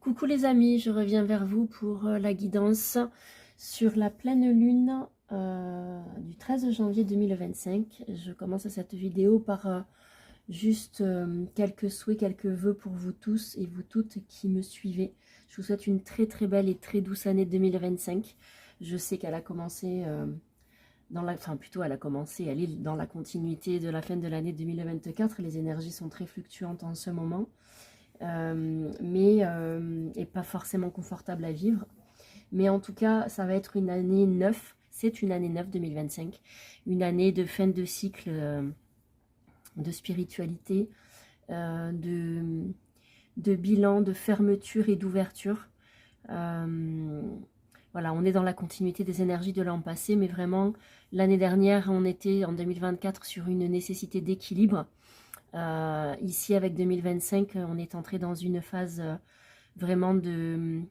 Coucou les amis, je reviens vers vous pour la guidance sur la pleine lune du 13 janvier 2025. Je commence cette vidéo par juste quelques souhaits, quelques vœux pour vous tous et vous toutes qui me suivez. Je vous souhaite une très très belle et très douce année 2025. Je sais qu'elle a commencé elle a commencé, elle est dans la continuité de la fin de l'année 2024. Les énergies sont très fluctuantes en ce moment. Et pas forcément confortable à vivre. Mais en tout cas, ça va être une année 9. C'est une année 9 2025. Une année de fin de cycle de spiritualité, de bilan, de fermeture et d'ouverture. Voilà, on est dans la continuité des énergies de l'an passé, mais vraiment, l'année dernière, on était en 2024 sur une nécessité d'équilibre. Ici, avec 2025, on est entré dans une phase vraiment de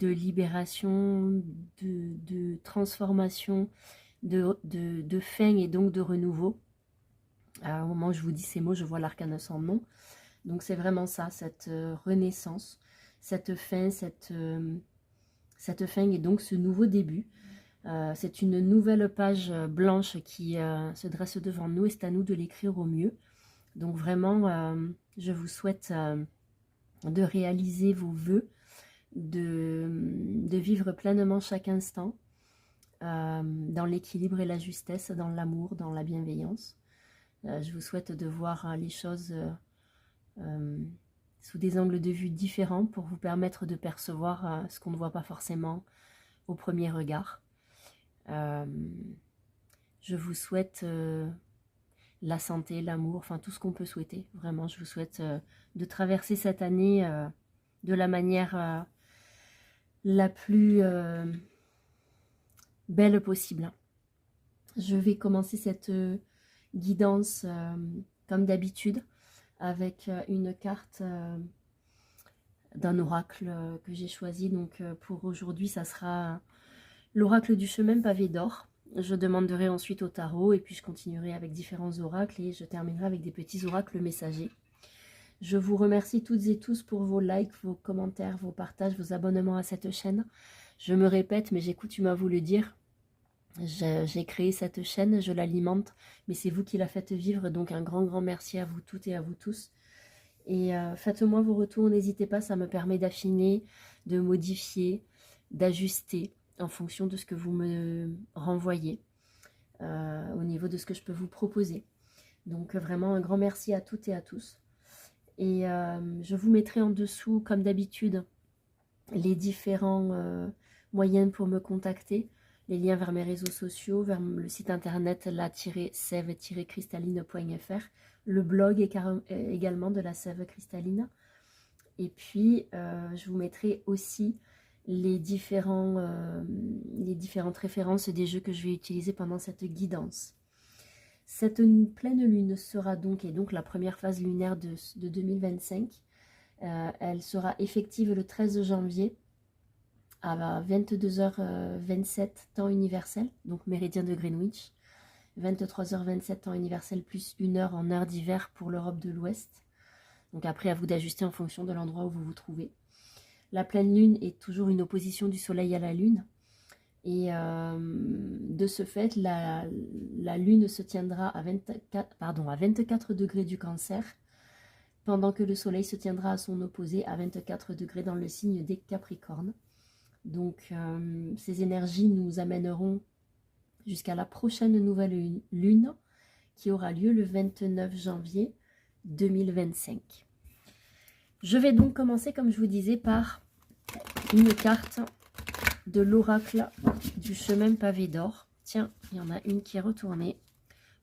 libération, de transformation, de fin et donc de renouveau. Au moment où je vous dis ces mots, je vois l'arcane sans nom. Donc c'est vraiment ça, cette renaissance, cette fin, cette fin et donc ce nouveau début. C'est une nouvelle page blanche qui se dresse devant nous et c'est à nous de l'écrire au mieux. Donc vraiment, je vous souhaite de réaliser vos vœux, de vivre pleinement chaque instant, dans l'équilibre et la justesse, dans l'amour, dans la bienveillance. Je vous souhaite de voir les choses sous des angles de vue différents pour vous permettre de percevoir ce qu'on ne voit pas forcément au premier regard. Je vous souhaite la santé, l'amour, enfin tout ce qu'on peut souhaiter. Vraiment, je vous souhaite de traverser cette année de la manière la plus belle possible. Je vais commencer cette guidance comme d'habitude avec une carte d'un oracle que j'ai choisi. Donc pour aujourd'hui, ça sera l'oracle du chemin pavé d'or. Je demanderai ensuite au tarot et puis je continuerai avec différents oracles et je terminerai avec des petits oracles messagers. Je vous remercie toutes et tous pour vos likes, vos commentaires, vos partages, vos abonnements à cette chaîne. Je me répète, mais j'ai coutume à vous le dire. J'ai créé cette chaîne, je l'alimente, mais c'est vous qui la faites vivre, donc un grand merci à vous toutes et à vous tous. Et faites-moi vos retours, n'hésitez pas, ça me permet d'affiner, de modifier, d'ajuster en fonction de ce que vous me renvoyez, au niveau de ce que je peux vous proposer. Donc vraiment un grand merci à toutes et à tous. Et je vous mettrai en dessous, comme d'habitude, les différents moyens pour me contacter, les liens vers mes réseaux sociaux, vers le site internet la-sève-cristalline.fr, le blog également de la sève cristalline. Et puis, je vous mettrai aussi les différentes références des jeux que je vais utiliser pendant cette guidance. Cette pleine lune sera donc la première phase lunaire de 2025. Elle sera effective le 13 janvier à 22h27 temps universel, donc méridien de Greenwich, 23h27 temps universel plus 1 heure en heure d'hiver pour l'Europe de l'Ouest. Donc après, à vous d'ajuster en fonction de l'endroit où vous vous trouvez. La pleine lune est toujours une opposition du soleil à la lune. Et de ce fait, la lune se tiendra à 24 degrés du Cancer, pendant que le soleil se tiendra à son opposé à 24 degrés dans le signe des Capricornes. Donc ces énergies nous amèneront jusqu'à la prochaine nouvelle lune qui aura lieu le 29 janvier 2025. Je vais donc commencer, comme je vous disais, par une carte de l'oracle du chemin pavé d'or. Tiens, il y en a une qui est retournée.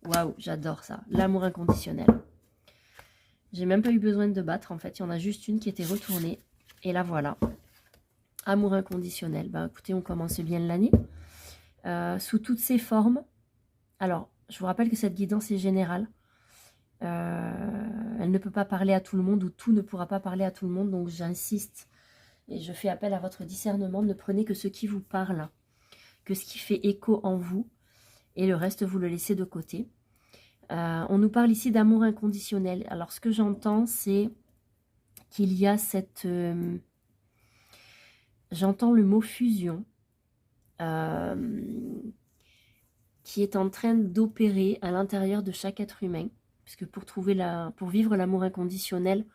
Waouh, j'adore ça. L'amour inconditionnel. J'ai même pas eu besoin de battre, en fait. Il y en a juste une qui était retournée. Et la voilà. Amour inconditionnel. Ben, écoutez, on commence bien l'année. Sous toutes ses formes. Alors, je vous rappelle que cette guidance est générale. Elle ne peut pas parler à tout le monde, ou tout ne pourra pas parler à tout le monde. Donc, j'insiste et je fais appel à votre discernement. Ne prenez que ce qui vous parle, que ce qui fait écho en vous. Et le reste, vous le laissez de côté. On nous parle ici d'amour inconditionnel. Alors, ce que j'entends, c'est qu'il y a cette... j'entends le mot fusion qui est en train d'opérer à l'intérieur de chaque être humain. Puisque pour vivre l'amour inconditionnel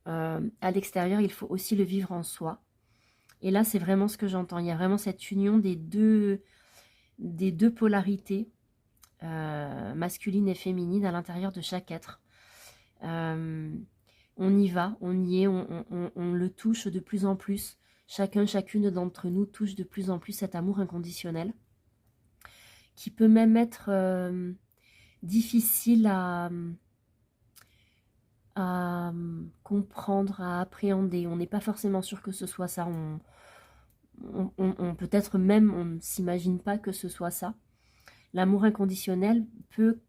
à l'extérieur, il faut aussi le vivre en soi. Et là, c'est vraiment ce que j'entends. Il y a vraiment cette union des deux polarités, masculine et féminine, à l'intérieur de chaque être. On y va, on y est, on le touche de plus en plus. Chacune d'entre nous touche de plus en plus cet amour inconditionnel, qui peut même être difficile à comprendre, à appréhender. On n'est pas forcément sûr que ce soit ça. Peut-être même, on ne s'imagine pas que ce soit ça. L'amour inconditionnel peut,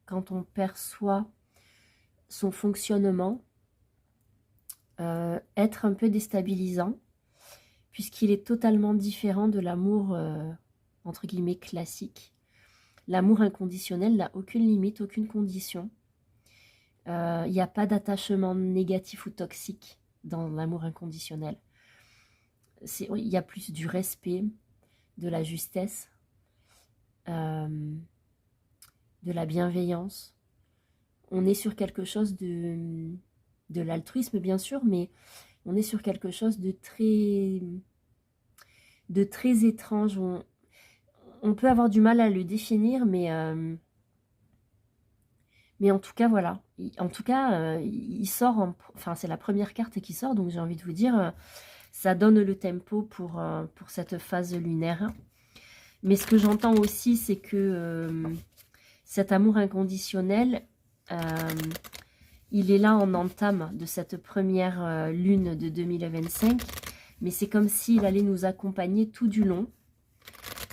quand on perçoit son fonctionnement, être un peu déstabilisant, puisqu'il est totalement différent de l'amour, entre guillemets, classique. L'amour inconditionnel n'a aucune limite, aucune condition. Il n'y a pas d'attachement négatif ou toxique dans l'amour inconditionnel. Il y a plus du respect, de la justesse, de la bienveillance. On est sur quelque chose de l'altruisme, bien sûr, mais on est sur quelque chose de très étrange. On peut avoir du mal à le définir, mais en tout cas, voilà. En tout cas, il sort, enfin, c'est la première carte qui sort, donc j'ai envie de vous dire, ça donne le tempo pour cette phase lunaire. Mais ce que j'entends aussi, c'est que cet amour inconditionnel, il est là en entame de cette première lune de 2025, mais c'est comme s'il allait nous accompagner tout du long,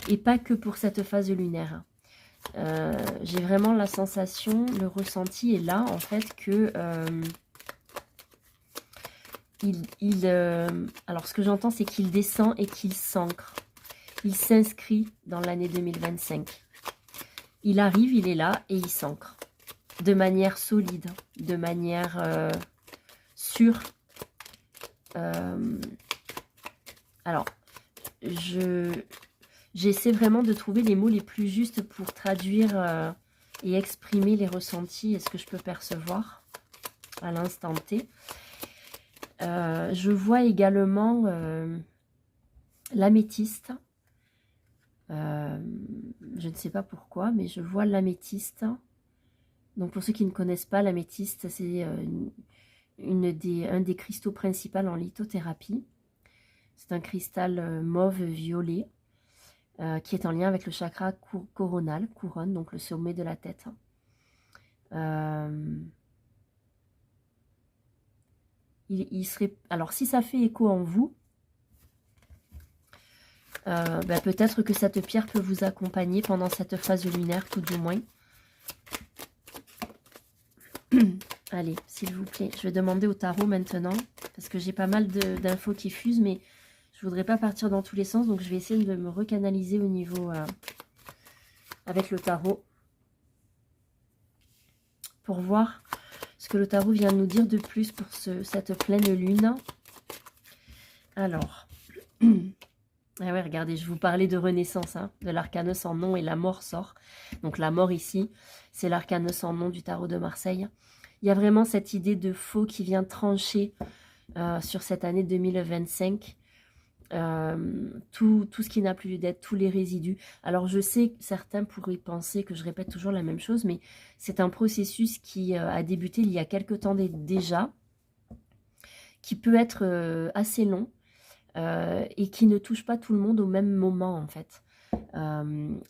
et pas que pour cette phase lunaire. J'ai vraiment la sensation, le ressenti est là, en fait, que alors ce que j'entends, c'est qu'il descend et qu'il s'ancre. Il s'inscrit dans l'année 2025. Il arrive, il est là et il s'ancre. De manière solide, de manière sûre. Alors, j'essaie vraiment de trouver les mots les plus justes pour traduire et exprimer les ressentis et ce que je peux percevoir à l'instant T. Je vois également l'améthyste. Je ne sais pas pourquoi, mais je vois l'améthyste. Donc pour ceux qui ne connaissent pas, l'améthyste, c'est un des cristaux principaux en lithothérapie. C'est un cristal mauve-violet qui est en lien avec le chakra coronal, couronne, donc le sommet de la tête. Il serait... Alors si ça fait écho en vous, peut-être que cette pierre peut vous accompagner pendant cette phase lunaire, tout du moins. Allez, s'il vous plaît, je vais demander au tarot maintenant, parce que j'ai pas mal d'infos qui fusent, mais je voudrais pas partir dans tous les sens, donc je vais essayer de me recanaliser au niveau avec le tarot, pour voir ce que le tarot vient de nous dire de plus pour cette pleine lune. Alors, ah ouais, regardez, je vous parlais de renaissance, hein, de l'arcane sans nom, et la mort sort. Donc la mort ici, c'est l'arcane sans nom du tarot de Marseille. Il y a vraiment cette idée de faux qui vient trancher sur cette année 2025. Tout ce qui n'a plus lieu d'être, tous les résidus. Alors je sais que certains pourraient penser que je répète toujours la même chose, mais c'est un processus qui a débuté il y a quelque temps déjà, qui peut être assez long, et qui ne touche pas tout le monde au même moment, en fait,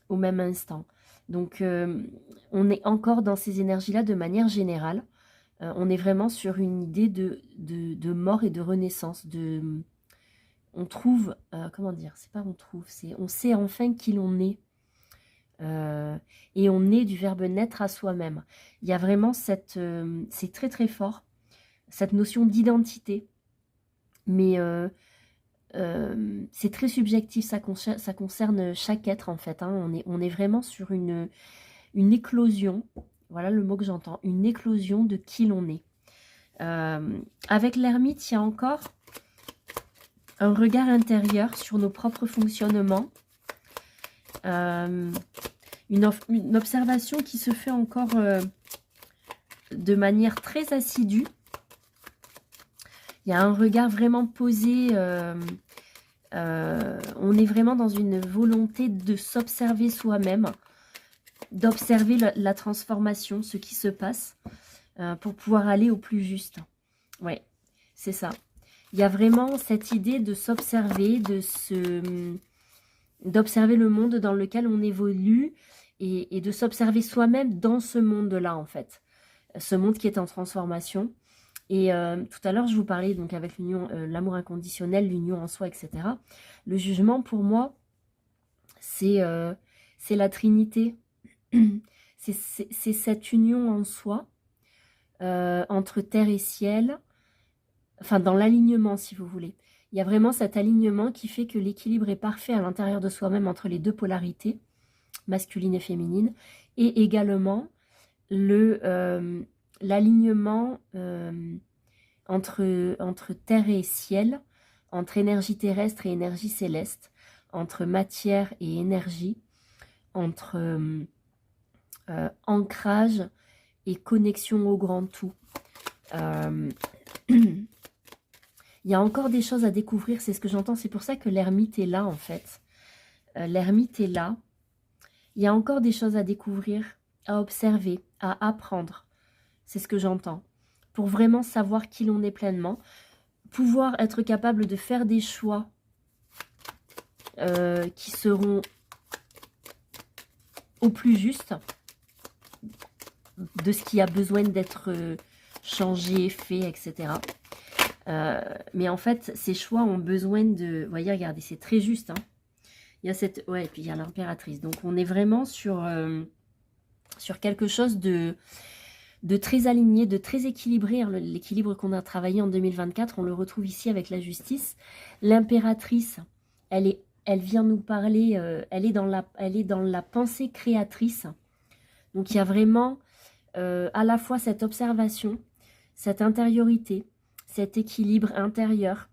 au même instant. Donc, on est encore dans ces énergies-là de manière générale. On est vraiment sur une idée de mort et de renaissance. On trouve, comment dire, c'est pas on trouve, c'est on sait enfin qui l'on est. Et on est du verbe naître à soi-même. Il y a vraiment c'est très très fort, cette notion d'identité. Mais c'est très subjectif, ça concerne chaque être en fait, hein. On est vraiment sur une éclosion, voilà le mot que j'entends, une éclosion de qui l'on est. Avec l'ermite, il y a encore un regard intérieur sur nos propres fonctionnements. Une observation qui se fait encore de manière très assidue. Il y a un regard vraiment posé. On est vraiment dans une volonté de s'observer soi-même, d'observer la transformation, ce qui se passe, pour pouvoir aller au plus juste. Ouais, c'est ça. Il y a vraiment cette idée de s'observer, d'observer le monde dans lequel on évolue et de s'observer soi-même dans ce monde-là, en fait. Ce monde qui est en transformation. Et tout à l'heure, je vous parlais donc avec l'union, l'amour inconditionnel, l'union en soi, etc. Le jugement, pour moi, c'est la Trinité. C'est cette union en soi, entre terre et ciel, enfin dans l'alignement si vous voulez. Il y a vraiment cet alignement qui fait que l'équilibre est parfait à l'intérieur de soi-même entre les deux polarités, masculine et féminine, et également l'alignement entre terre et ciel, entre énergie terrestre et énergie céleste, entre matière et énergie, entre ancrage et connexion au grand tout. Il y a encore des choses à découvrir, c'est ce que j'entends, c'est pour ça que l'ermite est là en fait. L'ermite est là. Il y a encore des choses à découvrir, à observer, à apprendre. C'est ce que j'entends. Pour vraiment savoir qui l'on est pleinement, pouvoir être capable de faire des choix qui seront au plus juste de ce qui a besoin d'être changé, fait, etc. Mais en fait, ces choix ont besoin de... Vous voyez, regardez, c'est très juste. Hein. Il y a cette... Ouais, et puis il y a l'impératrice. Donc, on est vraiment sur quelque chose de très aligné, de très équilibré. Hein. L'équilibre qu'on a travaillé en 2024, on le retrouve ici avec la justice. L'impératrice, elle vient nous parler, elle est dans la pensée créatrice. Donc, il y a vraiment à la fois cette observation, cette intériorité, cet équilibre intérieur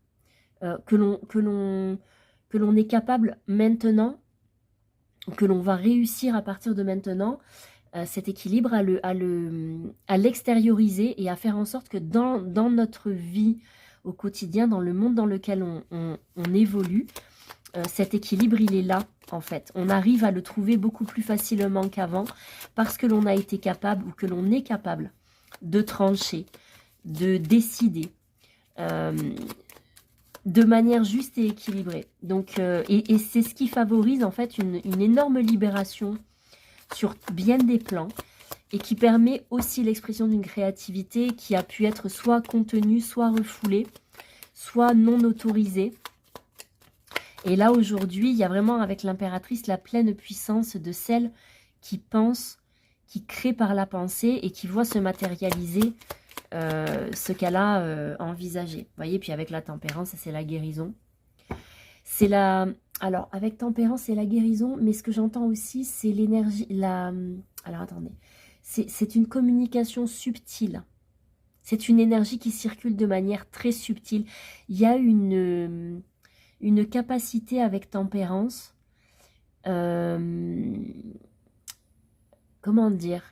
que l'on est capable maintenant, que l'on va réussir à partir de maintenant, cet équilibre à l'extérioriser et à faire en sorte que dans notre vie au quotidien, dans le monde dans lequel on évolue, cet équilibre, il est là, en fait. On arrive à le trouver beaucoup plus facilement qu'avant parce que l'on a été capable ou que l'on est capable de trancher, de décider de manière juste et équilibrée. Donc, et c'est ce qui favorise, en fait, une énorme libération sur bien des plans et qui permet aussi l'expression d'une créativité qui a pu être soit contenue, soit refoulée, soit non autorisée. Et là, aujourd'hui, il y a vraiment avec l'impératrice la pleine puissance de celle qui pense, qui crée par la pensée et qui voit se matérialiser ce qu'elle a envisagé. Vous voyez, puis avec la tempérance, c'est la guérison. C'est la... Alors, avec tempérance, c'est la guérison, mais ce que j'entends aussi, c'est l'énergie... Alors, attendez. C'est une communication subtile. C'est une énergie qui circule de manière très subtile. Il y a une capacité avec tempérance, comment dire,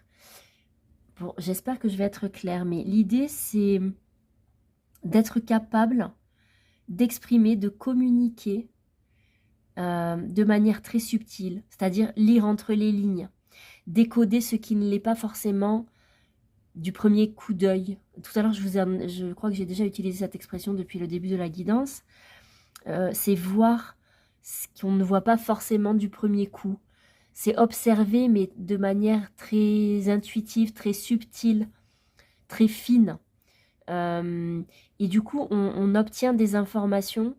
bon, j'espère que je vais être claire, mais l'idée c'est d'être capable d'exprimer, de communiquer de manière très subtile, c'est-à-dire lire entre les lignes, décoder ce qui ne l'est pas forcément du premier coup d'œil. Tout à l'heure, je crois que j'ai déjà utilisé cette expression depuis le début de la guidance. C'est voir ce qu'on ne voit pas forcément du premier coup. C'est observer, mais de manière très intuitive, très subtile, très fine. Et du coup, on obtient des informations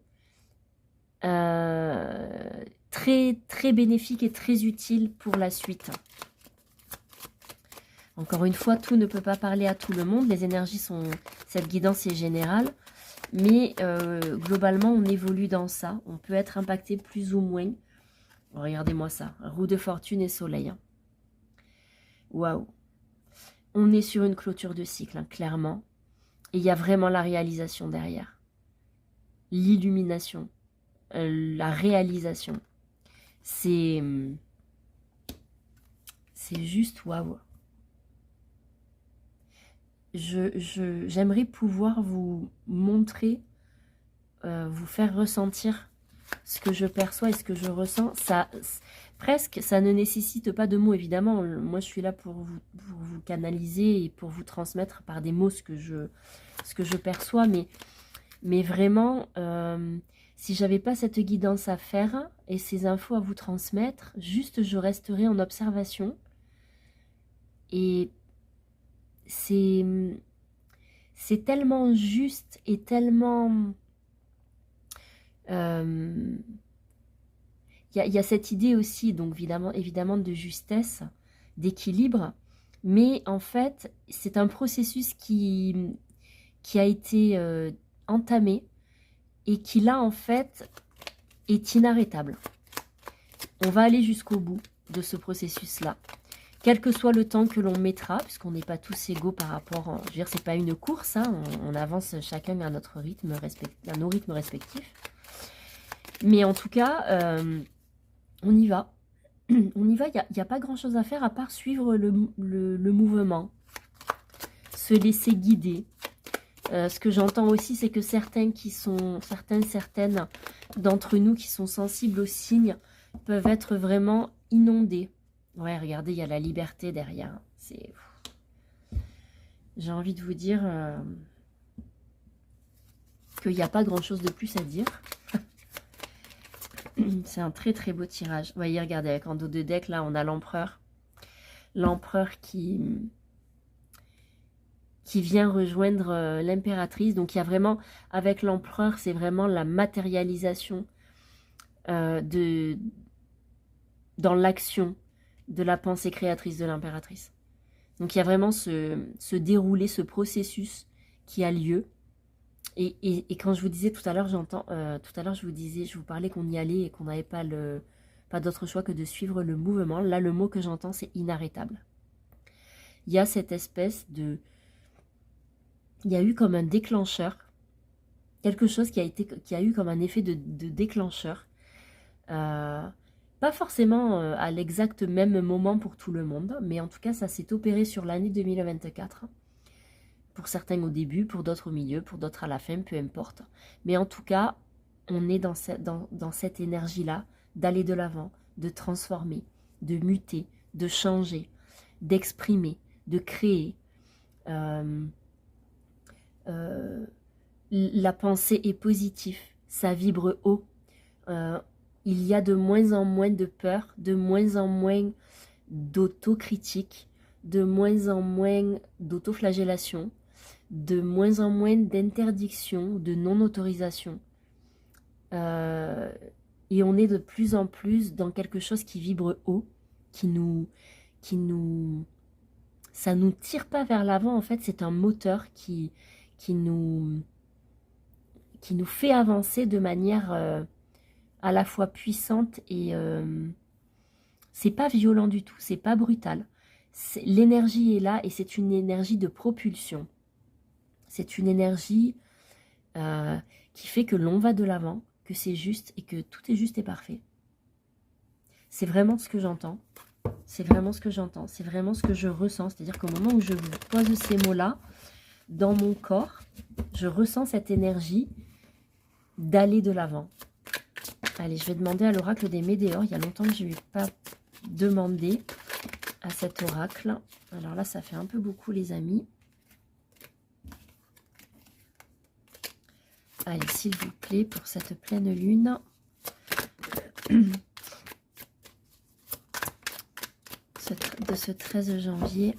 très, très bénéfiques et très utiles pour la suite. Encore une fois, tout ne peut pas parler à tout le monde. Les énergies sont... Cette guidance est générale. Mais globalement, on évolue dans ça. On peut être impacté plus ou moins. Regardez-moi ça. Roue de fortune et soleil. Waouh. On est sur une clôture de cycle, hein, clairement. Et il y a vraiment la réalisation derrière. L'illumination, la réalisation. C'est juste waouh. J'aimerais pouvoir vous montrer, vous faire ressentir ce que je perçois et ce que je ressens. Presque, ça ne nécessite pas de mots, évidemment. Moi, je suis là pour vous canaliser et pour vous transmettre par des mots ce que je perçois. Mais vraiment, si j'avais pas cette guidance à faire et ces infos à vous transmettre, juste je resterai en observation. Et c'est tellement juste et tellement... Il y a cette idée aussi, donc évidemment de justesse, d'équilibre, mais en fait, c'est un processus qui a été entamé et qui là, en fait, est inarrêtable. On va aller jusqu'au bout de ce processus-là, quel que soit le temps que l'on mettra, puisqu'on n'est pas tous égaux par rapport... je veux dire, c'est pas une course, hein, on avance chacun à notre rythme, à nos rythmes respectifs. Mais en tout cas, on y va. On y va, il n'y a pas grand-chose à faire à part suivre le mouvement, se laisser guider. Ce que j'entends aussi, c'est que certaines d'entre nous qui sont sensibles aux signes peuvent être vraiment inondés. Ouais, regardez, il y a la liberté derrière. J'ai envie de vous dire qu'il n'y a pas grand-chose de plus à dire. C'est un très très beau tirage. Vous voyez, regardez, avec en dos de deck, là, on a l'empereur. L'empereur qui vient rejoindre l'impératrice. Donc, il y a vraiment, avec l'empereur, c'est vraiment la matérialisation dans l'action de la pensée créatrice de l'impératrice. Donc, il y a vraiment ce déroulé, ce processus qui a lieu. Et quand je vous disais tout à l'heure, je vous parlais qu'on y allait et qu'on n'avait pas d'autre choix que de suivre le mouvement. Là, le mot que j'entends, c'est inarrêtable. Il y a cette espèce de... Il y a eu comme un déclencheur, quelque chose qui a eu comme un effet de déclencheur. Pas forcément à l'exact même moment pour tout le monde, mais en tout cas, ça s'est opéré sur l'année 2024. Pour certains au début, pour d'autres au milieu, pour d'autres à la fin, peu importe. Mais en tout cas, on est dans cette énergie-là d'aller de l'avant, de transformer, de muter, de changer, d'exprimer, de créer. La pensée est positive, ça vibre haut. Il y a de moins en moins de peur, de moins en moins d'autocritique, de moins en moins d'autoflagellation, de moins en moins d'interdiction, de non-autorisation. Et on est de plus en plus dans quelque chose qui vibre haut, ça nous tire pas vers l'avant, en fait, c'est un moteur qui nous fait avancer de manière à la fois puissante et c'est pas violent du tout, c'est pas brutal. L'énergie est là et c'est une énergie de propulsion. C'est une énergie qui fait que l'on va de l'avant, que c'est juste et que tout est juste et parfait. C'est vraiment ce que j'entends. C'est vraiment ce que j'entends. C'est vraiment ce que je ressens. C'est-à-dire qu'au moment où je vous pose ces mots-là, dans mon corps, je ressens cette énergie d'aller de l'avant. Allez, je vais demander à l'oracle des Médéors. Il y a longtemps que je ne lui ai pas demandé à cet oracle. Alors là, ça fait un peu beaucoup, les amis. Allez, s'il vous plaît, pour cette pleine lune. De ce 13 janvier.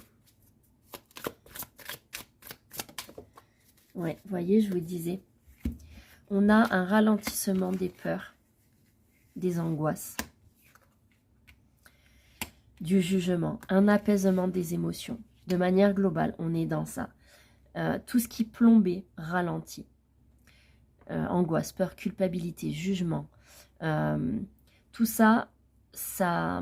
Ouais, vous voyez, je vous disais. On a un ralentissement des peurs, des angoisses, du jugement, un apaisement des émotions. De manière globale, on est dans ça. Tout ce qui plombait ralentit. Angoisse, peur, culpabilité, jugement. Tout ça, ça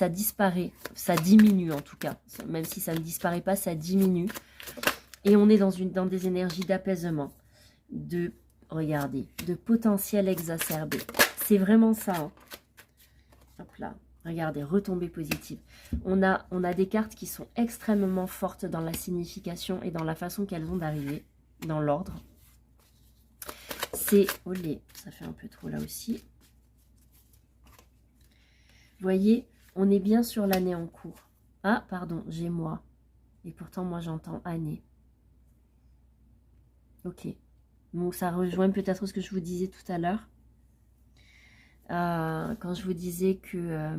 disparaît, ça diminue en tout cas. Même si ça ne disparaît pas, ça diminue. Et on est dans des énergies d'apaisement, regardez, de potentiel exacerbé. C'est vraiment ça. Hein. Hop là, regardez, retombée positive. On a des cartes qui sont extrêmement fortes dans la signification et dans la façon qu'elles ont d'arriver, dans l'ordre. C'est, olé, ça fait un peu trop là aussi. Vous voyez, on est bien sur l'année en cours. Ah, pardon, j'ai moi. Et pourtant, moi, j'entends année. Ok. Donc, ça rejoint peut-être ce que je vous disais tout à l'heure. Quand je vous disais que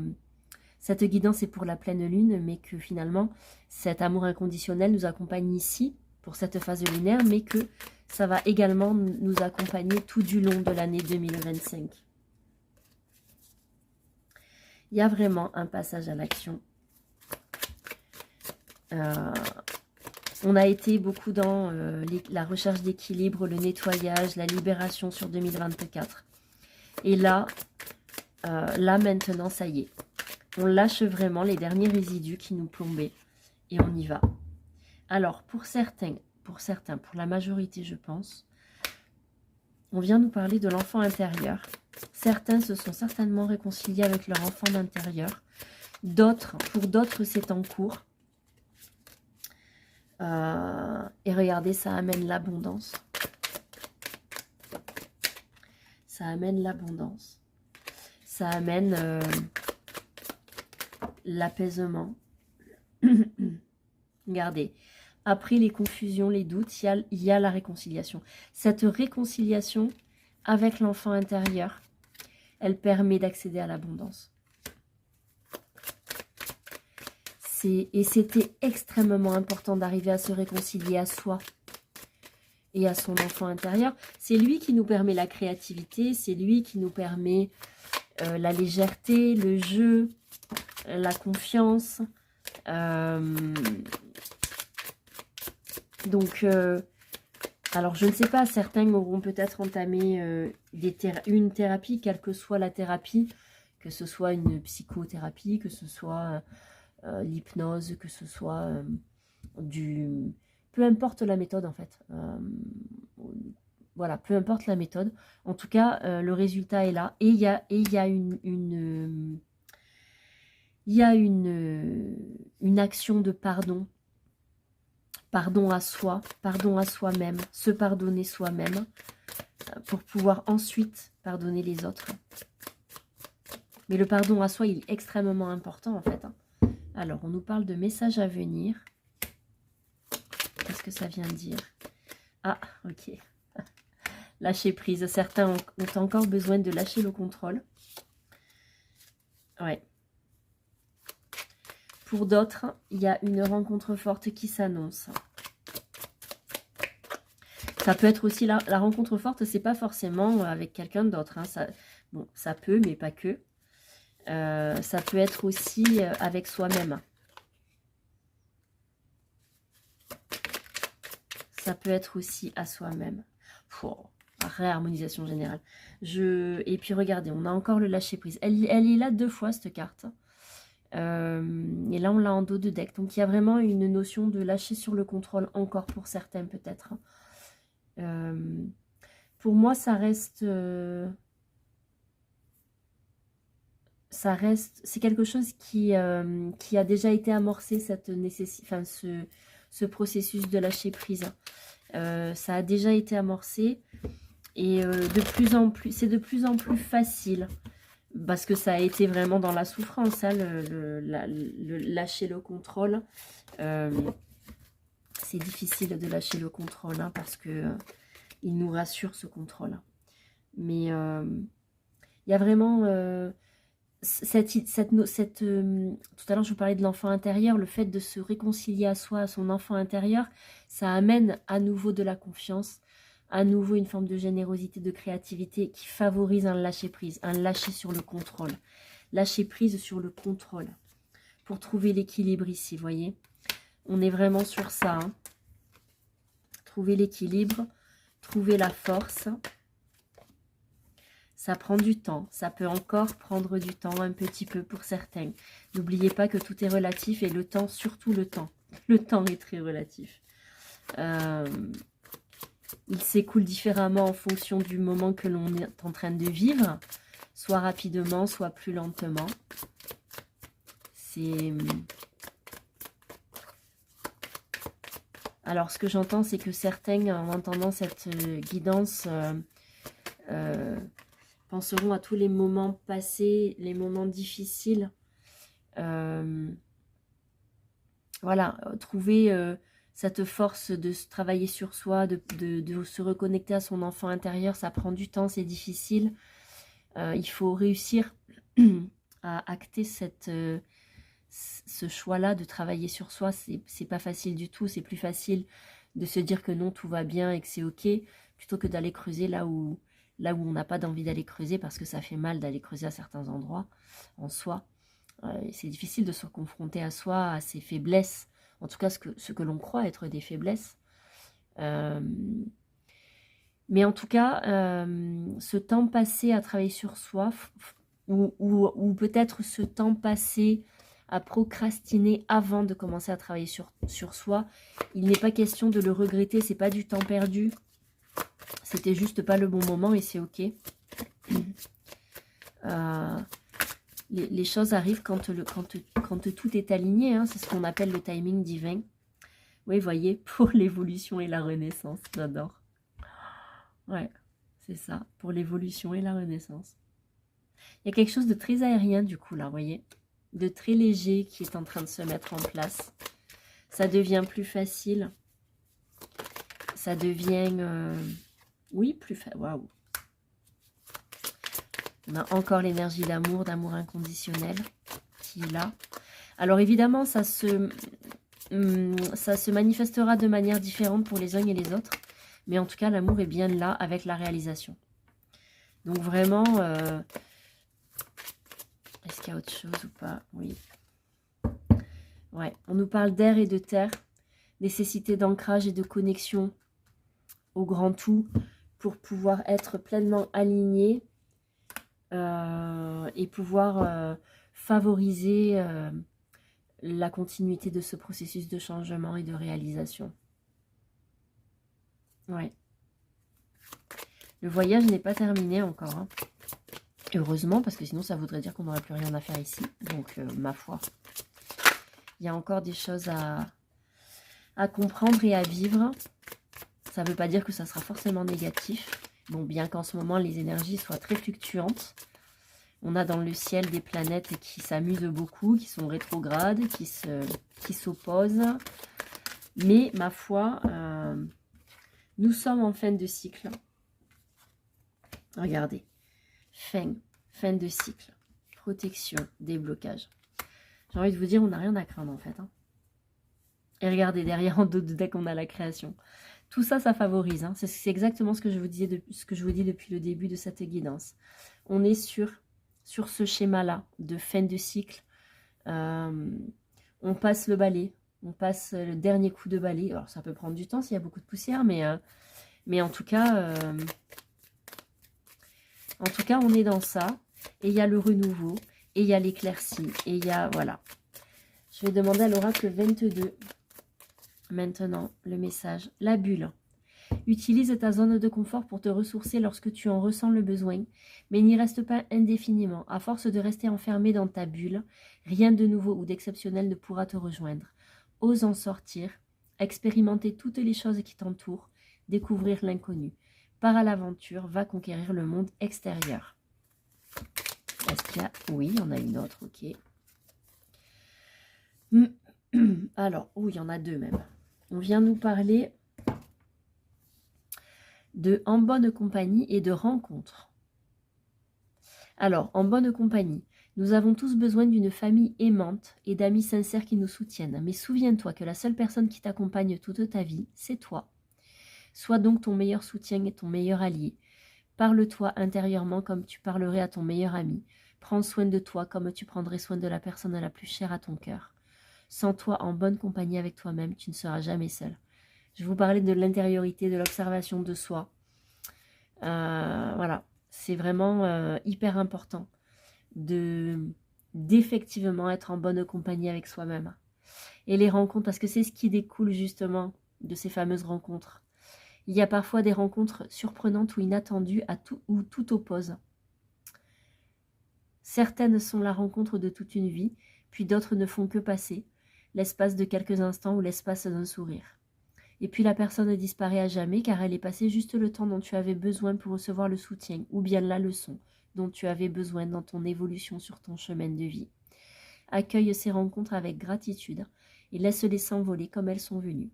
cette guidance est pour la pleine lune, mais que finalement, cet amour inconditionnel nous accompagne ici, pour cette phase lunaire, mais que ça va également nous accompagner tout du long de l'année 2025. Il y a vraiment un passage à l'action. On a été beaucoup dans la recherche d'équilibre, le nettoyage, la libération sur 2024. Et là maintenant, ça y est. On lâche vraiment les derniers résidus qui nous plombaient. Et on y va. Alors, pour certains, pour la majorité, je pense, on vient nous parler de l'enfant intérieur. Certains se sont certainement réconciliés avec leur enfant intérieur. Pour d'autres, c'est en cours. Et regardez, ça amène l'abondance. Ça amène l'abondance. Ça amène l'apaisement. Regardez, après les confusions, les doutes, il y a la réconciliation. Cette réconciliation avec l'enfant intérieur, elle permet d'accéder à l'abondance. Et c'était extrêmement important d'arriver à se réconcilier à soi et à son enfant intérieur. C'est lui qui nous permet la créativité, c'est lui qui nous permet la légèreté, le jeu, la confiance. Donc, alors je ne sais pas, certains auront peut-être entamé une thérapie, quelle que soit la thérapie, que ce soit une psychothérapie, que ce soit l'hypnose, que ce soit peu importe la méthode en fait. Voilà, peu importe la méthode. En tout cas, le résultat est là. Et il y a une action de pardon. Pardon à soi, pardon à soi-même, se pardonner soi-même pour pouvoir ensuite pardonner les autres. Mais le pardon à soi, il est extrêmement important en fait. Hein. Alors, on nous parle de messages à venir. Qu'est-ce que ça vient de dire? Ah, ok. Lâcher prise. Certains ont encore besoin de lâcher le contrôle. Ouais. Pour d'autres, il y a une rencontre forte qui s'annonce. Ça peut être aussi la rencontre forte, c'est pas forcément avec quelqu'un d'autre. Hein. Bon, ça peut, mais pas que. Ça peut être aussi avec soi-même. Ça peut être aussi à soi-même. Réharmonisation générale. Et puis regardez, on a encore le lâcher prise. Elle est là 2 fois cette carte. Et là on l'a en dos de deck. Donc il y a vraiment une notion de lâcher sur le contrôle encore pour certains peut-être. Pour moi ça reste c'est quelque chose qui a déjà été amorcé, ce processus de lâcher prise. Ça a déjà été amorcé et c'est de plus en plus facile parce que ça a été vraiment dans la souffrance, hein, le lâcher le contrôle. C'est difficile de lâcher le contrôle hein, parce que il nous rassure ce contrôle. Mais il y a vraiment tout à l'heure je vous parlais de l'enfant intérieur, le fait de se réconcilier à soi, à son enfant intérieur, ça amène à nouveau de la confiance, à nouveau une forme de générosité, de créativité qui favorise un lâcher prise, un lâcher sur le contrôle, lâcher prise sur le contrôle pour trouver l'équilibre ici, vous voyez, on est vraiment sur ça, hein. Trouver l'équilibre, trouver la force. Ça prend du temps, ça peut encore prendre du temps un petit peu pour certains. N'oubliez pas que tout est relatif et le temps, surtout le temps. Le temps est très relatif. Il s'écoule différemment en fonction du moment que l'on est en train de vivre, soit rapidement, soit plus lentement. Alors, ce que j'entends, c'est que certains, en entendant cette guidance, penseront à tous les moments passés, les moments difficiles. Voilà, trouver cette force de se travailler sur soi, de se reconnecter à son enfant intérieur, ça prend du temps, c'est difficile. Il faut réussir à acter ce choix-là de travailler sur soi. C'est pas facile du tout, c'est plus facile de se dire que non, tout va bien et que c'est ok, plutôt que d'aller creuser là où on n'a pas d'envie d'aller creuser, parce que ça fait mal d'aller creuser à certains endroits en soi. C'est difficile de se confronter à soi, à ses faiblesses, en tout cas ce que l'on croit être des faiblesses. Mais en tout cas, ce temps passé à travailler sur soi, ou peut-être ce temps passé à procrastiner avant de commencer à travailler sur soi, il n'est pas question de le regretter, c'est pas du temps perdu. C'était juste pas le bon moment et c'est ok. Les choses arrivent quand tout est aligné, hein, c'est ce qu'on appelle le timing divin. Oui, voyez, pour l'évolution et la renaissance, j'adore. Ouais, c'est ça, pour l'évolution et la renaissance. Il y a quelque chose de très aérien du coup là, vous voyez, de très léger qui est en train de se mettre en place. Ça devient plus facile. Ça devient, oui, plus facile. Waouh. On a encore l'énergie d'amour inconditionnel qui est là. Alors évidemment, ça se manifestera de manière différente pour les uns et les autres. Mais en tout cas, l'amour est bien là avec la réalisation. Donc vraiment, est-ce qu'il y a autre chose ou pas? Oui. Ouais, on nous parle d'air et de terre, nécessité d'ancrage et de connexion au grand tout pour pouvoir être pleinement aligné et pouvoir favoriser la continuité de ce processus de changement et de réalisation. Ouais. Le voyage n'est pas terminé encore, hein. Heureusement, parce que sinon ça voudrait dire qu'on n'aurait plus rien à faire ici. Donc, ma foi, il y a encore des choses à comprendre et à vivre. Ça ne veut pas dire que ça sera forcément négatif. Bon, bien qu'en ce moment, les énergies soient très fluctuantes. On a dans le ciel des planètes qui s'amusent beaucoup, qui sont rétrogrades, qui s'opposent. Mais, ma foi, nous sommes en fin de cycle. Regardez. Fin de cycle. Protection, déblocage. J'ai envie de vous dire, on n'a rien à craindre en fait. Hein. Et regardez, derrière en dos de deck, on a la création. Tout ça, ça favorise. Hein. C'est exactement ce que je vous dis depuis le début de cette guidance. On est sur ce schéma-là de fin de cycle. On passe le balai. On passe le dernier coup de balai. Alors, ça peut prendre du temps s'il y a beaucoup de poussière, mais en tout cas, on est dans ça. Et il y a le renouveau. Et il y a l'éclaircie. Et il y a, voilà. Je vais demander à l'oracle 22. Maintenant, le message. La bulle. Utilise ta zone de confort pour te ressourcer lorsque tu en ressens le besoin, mais n'y reste pas indéfiniment. À force de rester enfermé dans ta bulle, rien de nouveau ou d'exceptionnel ne pourra te rejoindre. Ose en sortir, expérimenter toutes les choses qui t'entourent, découvrir l'inconnu. Pars à l'aventure, va conquérir le monde extérieur. Est-ce qu'il y a... Oui, il y en a une autre, ok. Alors, il y en a deux même. On vient nous parler de en bonne compagnie et de rencontres. Alors, en bonne compagnie, nous avons tous besoin d'une famille aimante et d'amis sincères qui nous soutiennent. Mais souviens-toi que la seule personne qui t'accompagne toute ta vie, c'est toi. Sois donc ton meilleur soutien et ton meilleur allié. Parle-toi intérieurement comme tu parlerais à ton meilleur ami. Prends soin de toi comme tu prendrais soin de la personne la plus chère à ton cœur. Sens-toi en bonne compagnie avec toi-même, tu ne seras jamais seul. Je vous parlais de l'intériorité, de l'observation de soi. Voilà, c'est vraiment hyper important d'effectivement être en bonne compagnie avec soi-même. Et les rencontres, parce que c'est ce qui découle justement de ces fameuses rencontres. Il y a parfois des rencontres surprenantes ou inattendues où tout oppose. Certaines sont la rencontre de toute une vie, puis d'autres ne font que passer, l'espace de quelques instants ou l'espace d'un sourire. Et puis la personne disparaît à jamais car elle est passée juste le temps dont tu avais besoin pour recevoir le soutien ou bien la leçon dont tu avais besoin dans ton évolution sur ton chemin de vie. Accueille ces rencontres avec gratitude et laisse-les s'envoler comme elles sont venues.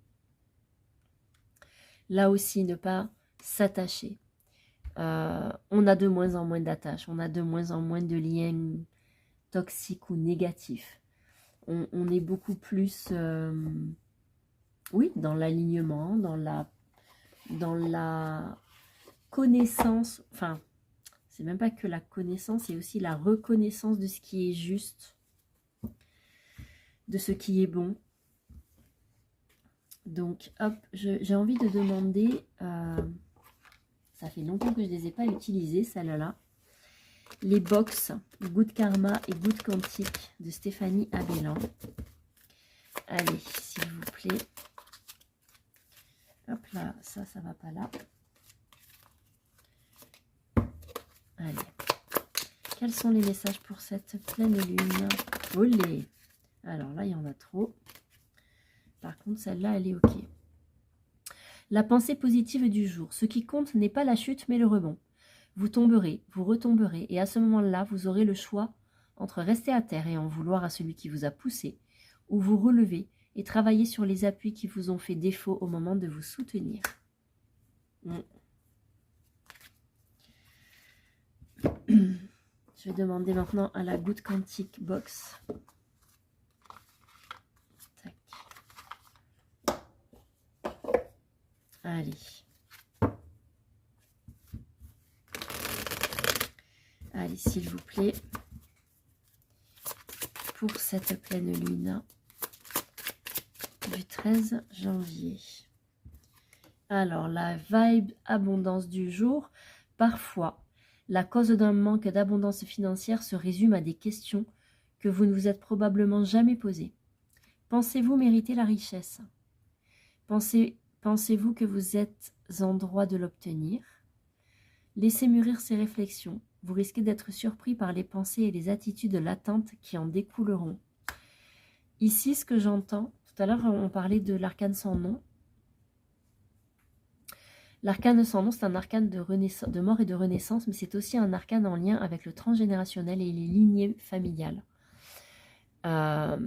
Là aussi, ne pas s'attacher. On a de moins en moins d'attaches, on a de moins en moins de liens toxiques ou négatifs. On est beaucoup plus, oui, dans l'alignement, dans la connaissance, enfin, c'est même pas que la connaissance, c'est aussi la reconnaissance de ce qui est juste, de ce qui est bon. Donc, hop, j'ai envie de demander, ça fait longtemps que je ne les ai pas utilisées, celles-là, les box Good Karma et Good Quantique de Stéphanie Abellan. Allez, s'il vous plaît. Hop là, ça va pas là. Allez. Quels sont les messages pour cette pleine lune? Olé! Alors là, il y en a trop. Par contre, celle-là, elle est OK. La pensée positive du jour. Ce qui compte n'est pas la chute, mais le rebond. Vous tomberez, vous retomberez, et à ce moment-là, vous aurez le choix entre rester à terre et en vouloir à celui qui vous a poussé, ou vous relever et travailler sur les appuis qui vous ont fait défaut au moment de vous soutenir. Je vais demander maintenant à la Good Quantique Box. Tac. Allez. Allez, s'il vous plaît. Pour cette pleine lune du 13 janvier. Alors, la vibe abondance du jour. Parfois, la cause d'un manque d'abondance financière se résume à des questions que vous ne vous êtes probablement jamais posées. Pensez-vous mériter la richesse? Pensez-vous que vous êtes en droit de l'obtenir? Laissez mûrir ces réflexions. Vous risquez d'être surpris par les pensées et les attitudes latentes qui en découleront. Ici, ce que j'entends, tout à l'heure, on parlait de l'arcane sans nom. L'arcane sans nom, c'est un arcane de mort et de renaissance, mais c'est aussi un arcane en lien avec le transgénérationnel et les lignées familiales. On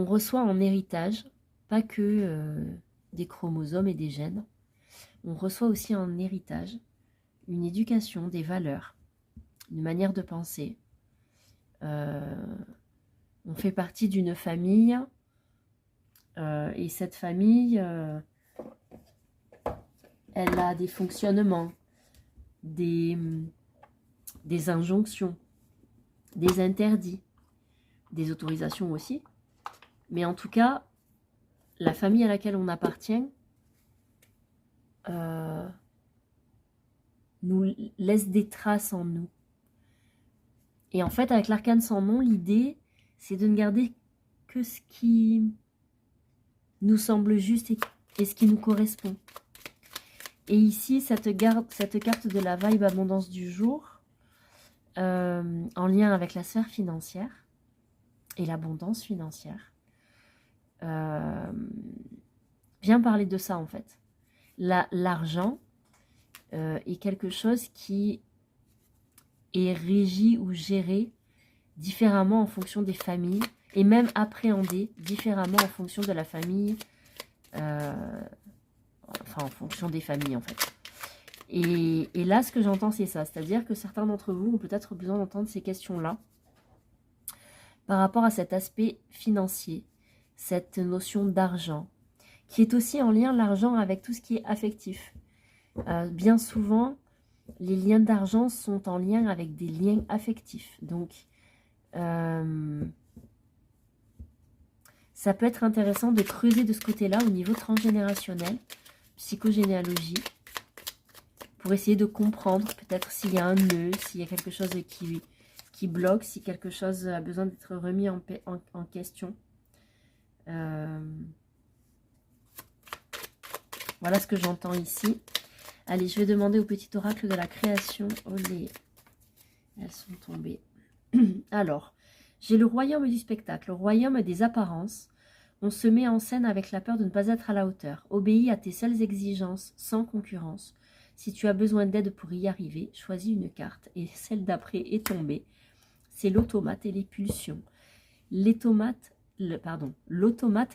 reçoit en héritage, pas que des chromosomes et des gènes, on reçoit aussi en héritage une éducation, des valeurs, une manière de penser. On fait partie d'une famille, et cette famille... elle a des fonctionnements, des injonctions, des interdits, des autorisations aussi. Mais en tout cas, la famille à laquelle on appartient nous laisse des traces en nous. Et en fait, avec l'arcane sans nom, l'idée, c'est de ne garder que ce qui nous semble juste et ce qui nous correspond. Et ici, cette carte de la vibe abondance du jour, en lien avec la sphère financière et l'abondance financière, vient parler de ça en fait. L'argent est quelque chose qui est régi ou géré différemment en fonction des familles et même appréhendé différemment en fonction de la famille, enfin en fonction des familles en fait. Et là, ce que j'entends, c'est ça. C'est-à-dire que certains d'entre vous ont peut-être besoin d'entendre ces questions-là par rapport à cet aspect financier, cette notion d'argent, qui est aussi en lien, l'argent, avec tout ce qui est affectif. Bien souvent, les liens d'argent sont en lien avec des liens affectifs. Donc, ça peut être intéressant de creuser de ce côté-là au niveau transgénérationnel, psychogénéalogie, pour essayer de comprendre peut-être s'il y a un nœud, s'il y a quelque chose qui bloque, si quelque chose a besoin d'être remis en question. Voilà ce que j'entends ici. Allez, je vais demander au petit oracle de la création. Olé, elles sont tombées. Alors, j'ai le royaume du spectacle, le royaume des apparences. On se met en scène avec la peur de ne pas être à la hauteur. Obéis à tes seules exigences, sans concurrence. Si tu as besoin d'aide pour y arriver, choisis une carte. Et celle d'après est tombée. C'est l'automate et les pulsions. L'automate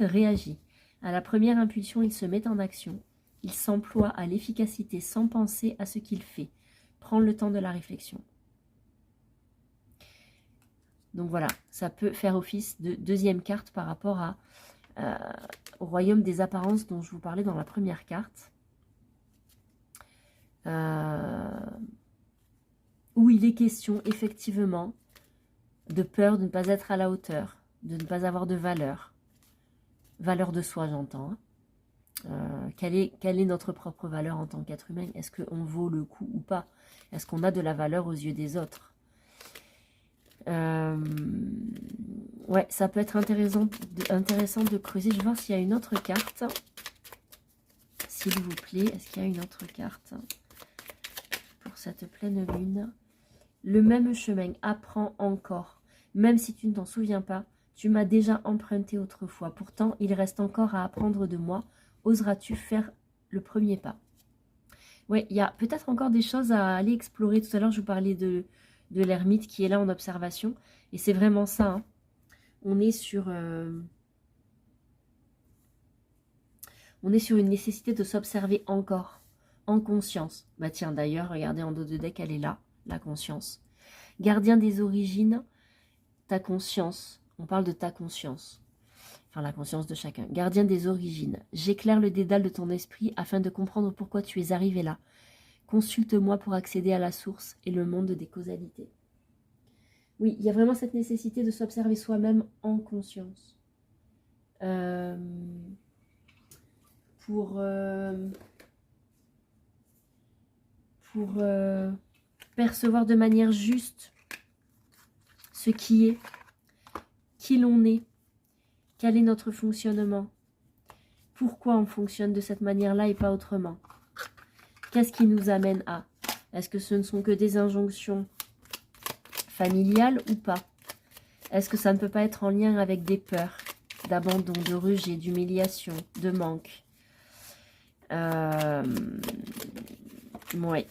réagit. À la première impulsion, il se met en action. Il s'emploie à l'efficacité sans penser à ce qu'il fait. Prends le temps de la réflexion. Donc voilà, ça peut faire office de deuxième carte par rapport au royaume des apparences dont je vous parlais dans la première carte. Où il est question effectivement de peur de ne pas être à la hauteur, de ne pas avoir de valeur. Valeur de soi, j'entends. Quelle est notre propre valeur en tant qu'être humain? Est-ce qu'on vaut le coup ou pas? Est-ce qu'on a de la valeur aux yeux des autres? Ouais, ça peut être intéressant de creuser. Je vais voir s'il y a une autre carte. S'il vous plaît, est-ce qu'il y a une autre carte pour cette pleine lune? Le même chemin, apprends encore. Même si tu ne t'en souviens pas, tu m'as déjà emprunté autrefois. Pourtant, il reste encore à apprendre de moi. Oseras-tu faire le premier pas? Oui, il y a peut-être encore des choses à aller explorer. Tout à l'heure, je vous parlais de l'ermite qui est là en observation. Et c'est vraiment ça. Hein. On est sur une nécessité de s'observer encore, en conscience. Bah tiens, d'ailleurs, regardez en dos de deck, elle est là, la conscience. Gardien des origines, ta conscience. On parle de ta conscience. Enfin, la conscience de chacun. Gardien des origines. J'éclaire le dédale de ton esprit afin de comprendre pourquoi tu es arrivé là. Consulte-moi pour accéder à la source et le monde des causalités. Oui, il y a vraiment cette nécessité de s'observer soi-même en conscience. Pour percevoir de manière juste ce qui est, qui l'on est, quel est notre fonctionnement, pourquoi on fonctionne de cette manière-là et pas autrement. Qu'est-ce qui nous amène à? Est-ce que ce ne sont que des injonctions familiales ou pas? Est-ce que ça ne peut pas être en lien avec des peurs d'abandon, de rejet, d'humiliation, de manque? Ouais.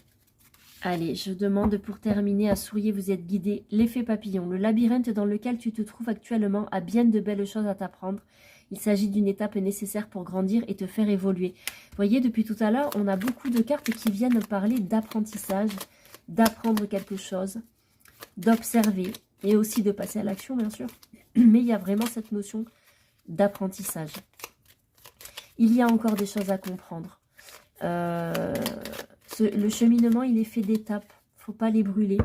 Allez, je demande pour terminer à souriez, vous êtes guidé. L'effet papillon, le labyrinthe dans lequel tu te trouves actuellement a bien de belles choses à t'apprendre. Il s'agit d'une étape nécessaire pour grandir et te faire évoluer. Vous voyez, depuis tout à l'heure, on a beaucoup de cartes qui viennent parler d'apprentissage, d'apprendre quelque chose, d'observer et aussi de passer à l'action, bien sûr. Mais il y a vraiment cette notion d'apprentissage. Il y a encore des choses à comprendre. Le cheminement, il est fait d'étapes. Il ne faut pas les brûler.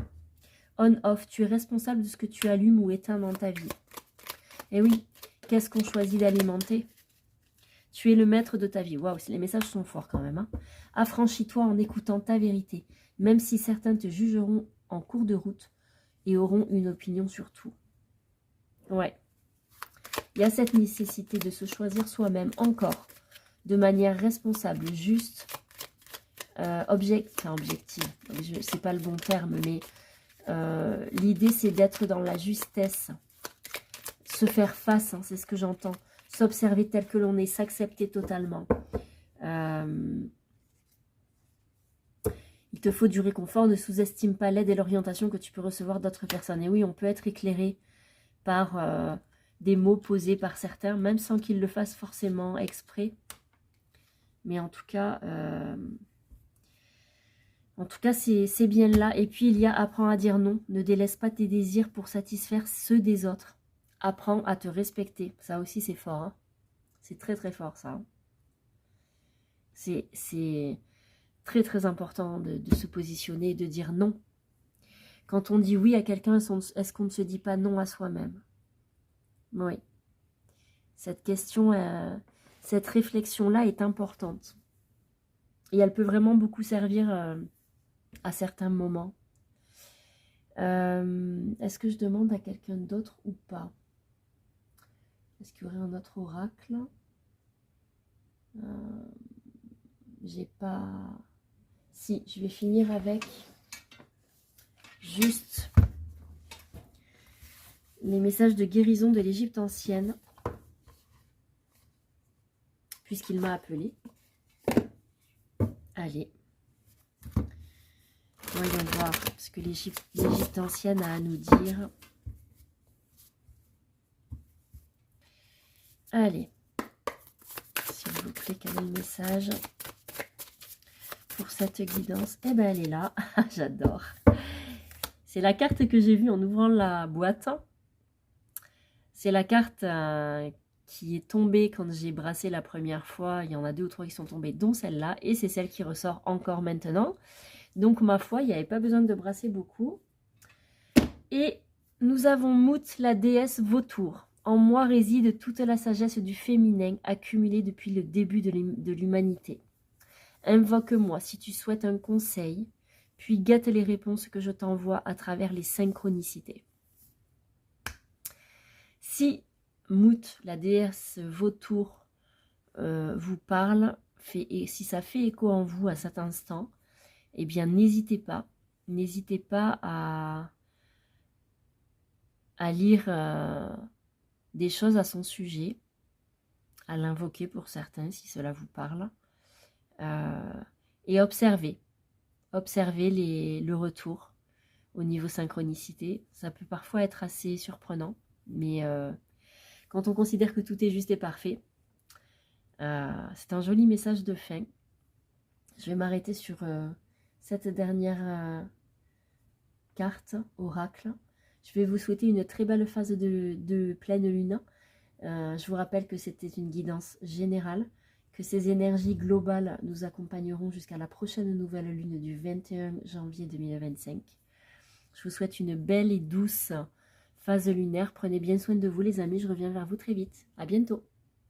On-off, tu es responsable de ce que tu allumes ou éteins dans ta vie. Et oui, qu'est-ce qu'on choisit d'alimenter? Tu es le maître de ta vie. Waouh, les messages sont forts quand même. Hein. Affranchis-toi en écoutant ta vérité, même si certains te jugeront en cours de route et auront une opinion sur tout. Ouais. Il y a cette nécessité de se choisir soi-même encore, de manière responsable, juste, objective. C'est pas le bon terme, mais l'idée c'est d'être dans la justesse, se faire face, hein, c'est ce que j'entends, s'observer tel que l'on est, s'accepter totalement. Il te faut du réconfort, ne sous-estime pas l'aide et l'orientation que tu peux recevoir d'autres personnes. Et oui, on peut être éclairé par des mots posés par certains, même sans qu'ils le fassent forcément exprès. Mais en tout cas, c'est bien là. Et puis, il y a apprends à dire non. Ne délaisse pas tes désirs pour satisfaire ceux des autres. Apprends à te respecter. Ça aussi, c'est fort. Hein. C'est très, très fort, ça. Hein. C'est très, très important de se positionner et de dire non. Quand on dit oui à quelqu'un, est-ce qu'on ne se dit pas non à soi-même? Oui. Cette question, cette réflexion-là est importante. Et elle peut vraiment beaucoup servir à certains moments. Est-ce que je demande à quelqu'un d'autre ou pas? Est-ce qu'il y aurait un autre oracle? j'ai pas... Si, je vais finir avec juste les messages de guérison de l'Égypte ancienne, puisqu'il m'a appelé. Allez. Voyons voir ce que l'Égypte ancienne a à nous dire. Allez. S'il vous plaît, quel est le message pour cette guidance? Eh bien, elle est là. J'adore. C'est la carte que j'ai vue en ouvrant la boîte. C'est la carte qui est tombée quand j'ai brassé la première fois. Il y en a 2 ou 3 qui sont tombées, dont celle-là. Et c'est celle qui ressort encore maintenant. Donc, ma foi, il n'y avait pas besoin de brasser beaucoup. Et nous avons Mout, la déesse vautour. En moi réside toute la sagesse du féminin accumulée depuis le début de l'humanité. Invoque-moi si tu souhaites un conseil, puis guette les réponses que je t'envoie à travers les synchronicités. Si Mout, la déesse vautour, vous parle, et si ça fait écho en vous à cet instant, eh bien n'hésitez pas à lire des choses à son sujet, à l'invoquer pour certains si cela vous parle, et observez le retour au niveau synchronicité. Ça peut parfois être assez surprenant, mais quand on considère que tout est juste et parfait, c'est un joli message de fin. Je vais m'arrêter sur cette dernière carte, oracle. Je vais vous souhaiter une très belle phase de pleine lune. Je vous rappelle que c'était une guidance générale, que ces énergies globales nous accompagneront jusqu'à la prochaine nouvelle lune du 21 janvier 2025. Je vous souhaite une belle et douce phase lunaire. Prenez bien soin de vous les amis, je reviens vers vous très vite. À bientôt.